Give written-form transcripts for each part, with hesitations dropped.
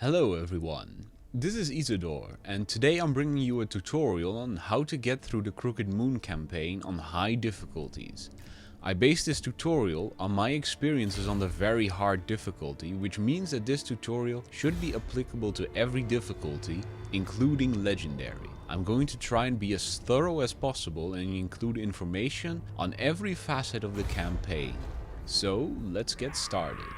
Hello everyone, this is Isidore and today I'm bringing you a tutorial on how to get through the Crooked Moon campaign on high difficulties. I based this tutorial on my experiences on the very hard difficulty, which means that this tutorial should be applicable to every difficulty, including Legendary. I'm going to try and be as thorough as possible and include information on every facet of the campaign. So let's get started.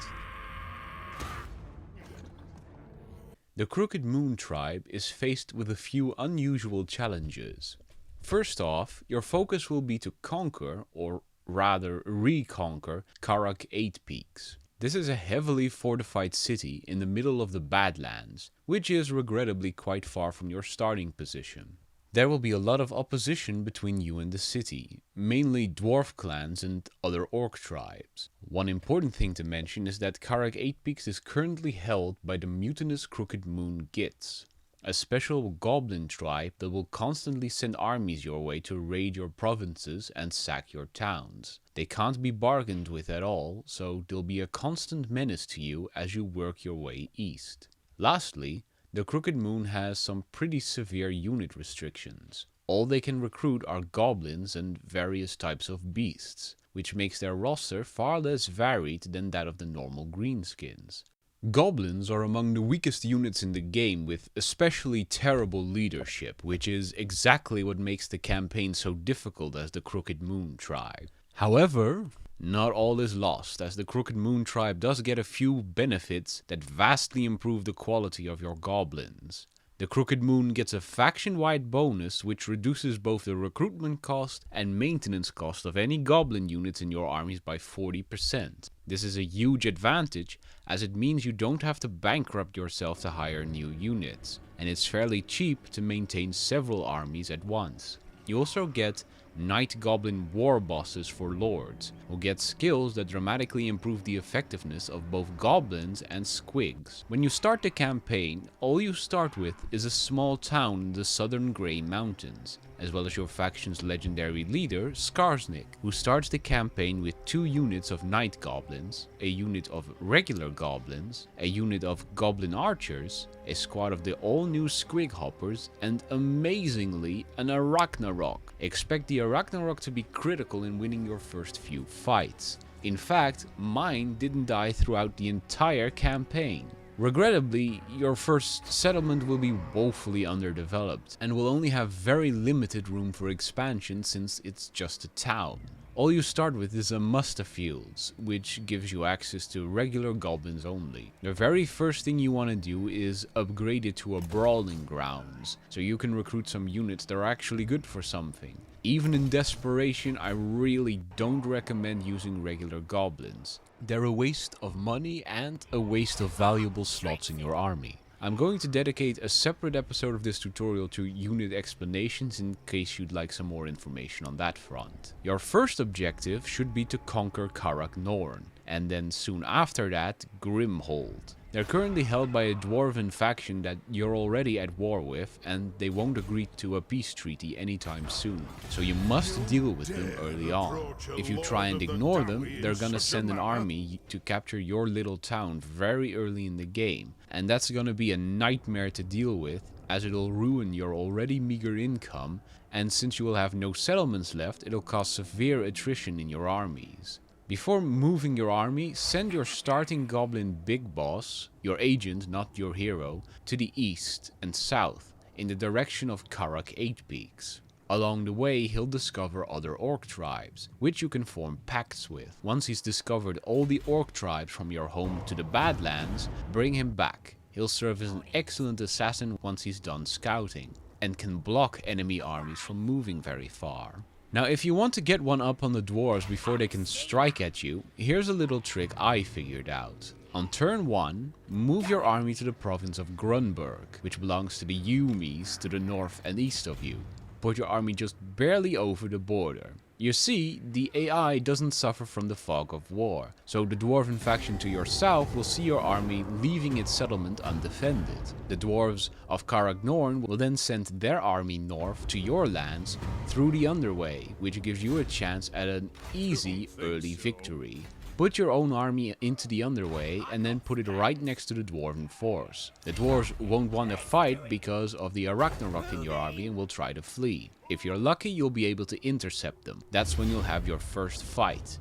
The Crooked Moon tribe is faced with a few unusual challenges. First off, your focus will be to conquer, or rather reconquer, Karak 8 Peaks. This is a heavily fortified city in the middle of the Badlands, which is regrettably quite far from your starting position. There will be a lot of opposition between you and the city, mainly dwarf clans and other orc tribes. One important thing to mention is that Karak 8 Peaks is currently held by the mutinous Crooked Moon Gits, a special goblin tribe that will constantly send armies your way to raid your provinces and sack your towns. They can't be bargained with at all, so they'll be a constant menace to you as you work your way east. Lastly, the Crooked Moon has some pretty severe unit restrictions. All they can recruit are goblins and various types of beasts, which makes their roster far less varied than that of the normal greenskins. Goblins are among the weakest units in the game, with especially terrible leadership, which is exactly what makes the campaign so difficult as the Crooked Moon tribe. However, not all is lost, as the Crooked Moon tribe does get a few benefits that vastly improve the quality of your goblins. The Crooked Moon gets a faction-wide bonus which reduces both the recruitment cost and maintenance cost of any goblin units in your armies by 40%. This is a huge advantage, as it means you don't have to bankrupt yourself to hire new units, and it's fairly cheap to maintain several armies at once. You also get Night Goblin War Bosses for Lords, who get skills that dramatically improve the effectiveness of both goblins and squigs. When you start the campaign, all you start with is a small town in the southern Grey Mountains, as well as your faction's legendary leader, Skarsnik, who starts the campaign with 2 units of Night Goblins, a unit of regular goblins, a unit of Goblin Archers, a squad of the all-new Squig Hoppers, and amazingly, an Arachnarok. Expect the Arachnarok to be critical in winning your first few fights. In fact, mine didn't die throughout the entire campaign. Regrettably, your first settlement will be woefully underdeveloped and will only have very limited room for expansion since it's just a town. All you start with is a Musta Fields, which gives you access to regular goblins only. The very first thing you want to do is upgrade it to a Brawling Grounds, so you can recruit some units that are actually good for something. Even in desperation, I really don't recommend using regular goblins. They're a waste of money and a waste of valuable slots in your army. I'm going to dedicate a separate episode of this tutorial to unit explanations in case you'd like some more information on that front. Your first objective should be to conquer Karak Norn, and then soon after that, Grimhold. They're currently held by a dwarven faction that you're already at war with, and they won't agree to a peace treaty anytime soon, so you must deal with them early on. If you try and ignore them, they're gonna send an army to capture your little town very early in the game, and that's gonna be a nightmare to deal with, as it'll ruin your already meager income, and since you will have no settlements left, it'll cause severe attrition in your armies. Before moving your army, send your starting goblin big boss, your agent, not your hero, to the east and south, in the direction of Karak 8 Peaks. Along the way, he'll discover other orc tribes, which you can form pacts with. Once he's discovered all the orc tribes from your home to the Badlands, bring him back. He'll serve as an excellent assassin once he's done scouting, and can block enemy armies from moving very far. Now, if you want to get one up on the dwarves before they can strike at you, here's a little trick I figured out. On turn 1, move your army to the province of Grunberg, which belongs to the Yumis to the north and east of you. Put your army just barely over the border. You see, the AI doesn't suffer from the fog of war, so the dwarven faction to your south will see your army leaving its settlement undefended. The dwarves of Karak Norn will then send their army north to your lands through the Underway, which gives you a chance at an easy early victory. Put your own army into the underway and then put it right next to the dwarven force. The dwarves won't want to fight because of the Ragnarok in your army and will try to flee. If you're lucky, you'll be able to intercept them. That's when you'll have your first fight.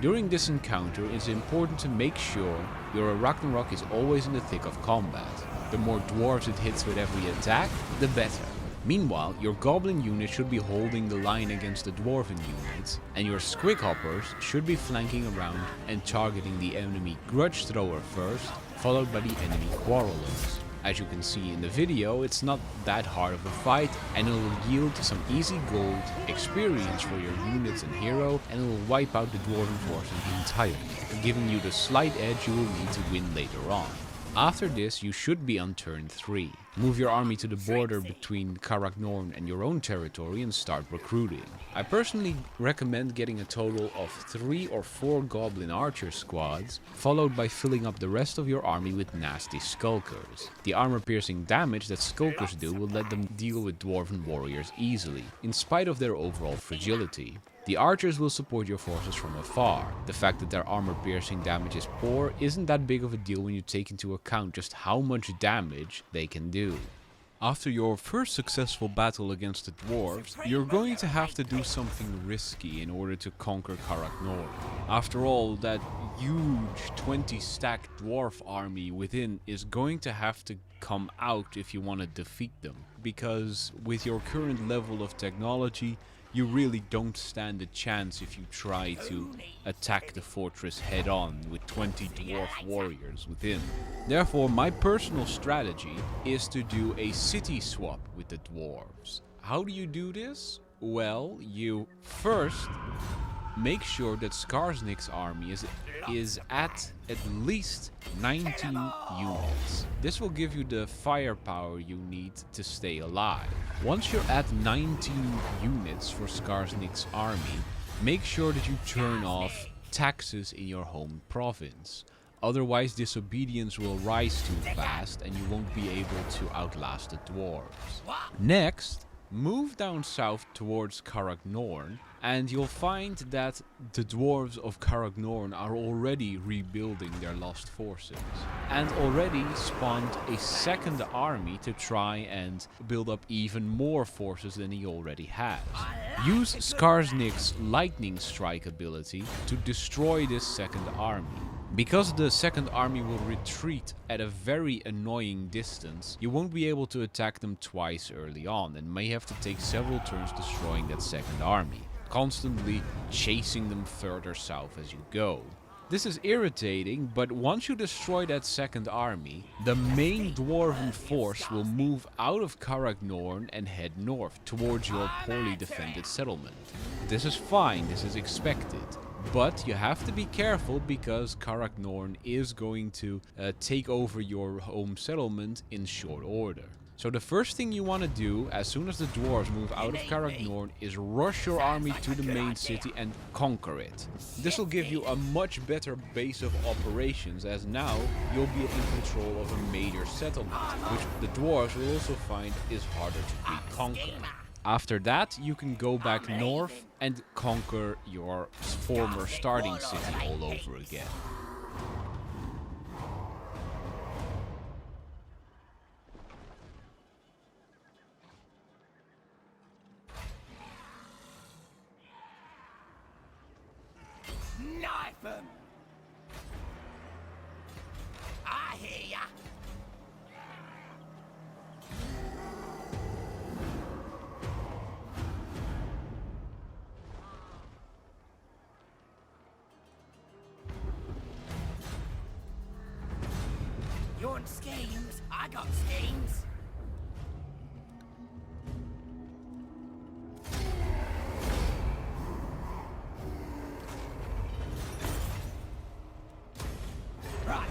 During this encounter, it's important to make sure your Ragnarok is always in the thick of combat. The more dwarves it hits with every attack, the better. Meanwhile, your goblin unit should be holding the line against the dwarven units, and your squighoppers should be flanking around and targeting the enemy grudge thrower first, followed by the enemy quarrelers. As you can see in the video, it's not that hard of a fight, and it will yield some easy gold, experience for your units and hero, and it will wipe out the dwarven forces entirely, giving you the slight edge you will need to win later on. After this, you should be on turn 3. Move your army to the border between Karagnorn and your own territory and start recruiting. I personally recommend getting a total of 3 or 4 goblin archer squads, followed by filling up the rest of your army with nasty skulkers. The armor piercing damage that skulkers do will let them deal with dwarven warriors easily, in spite of their overall fragility. The archers will support your forces from afar. The fact that their armor piercing damage is poor isn't that big of a deal when you take into account just how much damage they can do. After your first successful battle against the dwarves, you're going to have to do something risky in order to conquer Karagnorn. After all, that huge 20-stack dwarf army within is going to have to come out if you want to defeat them. Because with your current level of technology, you really don't stand a chance if you try to attack the fortress head-on with 20 dwarf warriors within. Therefore, my personal strategy is to do a city swap with the dwarves. How do you do this? Well, you first make sure that Skarsnik's army is at least 19 units. This will give you the firepower you need to stay alive. Once you're at 19 units for Skarsnik's army, make sure that you turn off taxes in your home province. Otherwise, disobedience will rise too fast and you won't be able to outlast the dwarves. Next, move down south towards Karagnorn, and you'll find that the dwarves of Karagnorn are already rebuilding their lost forces, and already spawned a second army to try and build up even more forces than he already has. Use Skarsnik's lightning strike ability to destroy this second army. Because the second army will retreat at a very annoying distance, you won't be able to attack them twice early on and may have to take several turns destroying that second army, constantly chasing them further south as you go. This is irritating, but once you destroy that second army, the main dwarven force will move out of Karagnorn and head north towards your poorly defended settlement. This is fine, this is expected. But you have to be careful because Karagnorn is going to take over your home settlement in short order. So the first thing you want to do as soon as the dwarves move out of Karagnorn is rush your army to the main city and conquer it. This will give you a much better base of operations, as now you'll be in control of a major settlement, which the dwarves will also find is harder to reconquer. After that, you can go back north and conquer your former starting city all over again. Knife 'em! I hear ya! You want schemes? I got schemes. Right,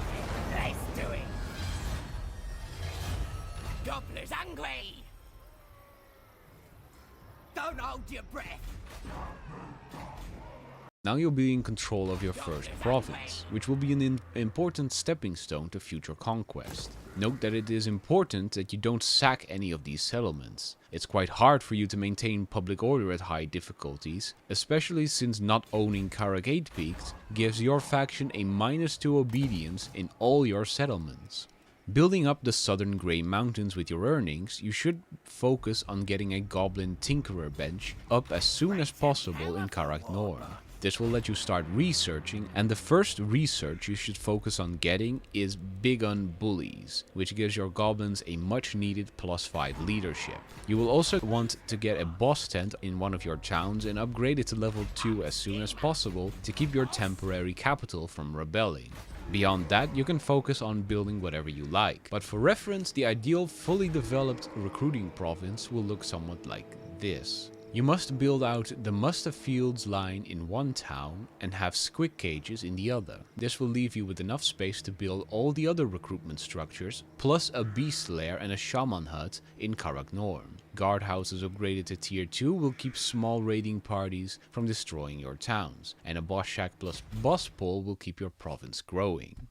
let's do it. Gobbler's hungry. Don't hold your breath. Now you'll be in control of your first province, which will be an important stepping stone to future conquest. Note that it is important that you don't sack any of these settlements. It's quite hard for you to maintain public order at high difficulties, especially since not owning Karagate Peaks gives your faction a -2 obedience in all your settlements. Building up the southern Grey Mountains with your earnings, you should focus on getting a Goblin Tinkerer bench up as soon as possible in Karak Norm. This will let you start researching, and the first research you should focus on getting is Big Gun Bullies, which gives your goblins a much needed +5 leadership. You will also want to get a boss tent in one of your towns and upgrade it to level 2 as soon as possible to keep your temporary capital from rebelling. Beyond that, you can focus on building whatever you like. But for reference, the ideal fully developed recruiting province will look somewhat like this. You must build out the Muster Fields line in one town and have squig cages in the other. This will leave you with enough space to build all the other recruitment structures, plus a beast lair and a shaman hut in Karak Norm. Guardhouses upgraded to tier 2 will keep small raiding parties from destroying your towns, and a boss shack plus boss pole will keep your province growing.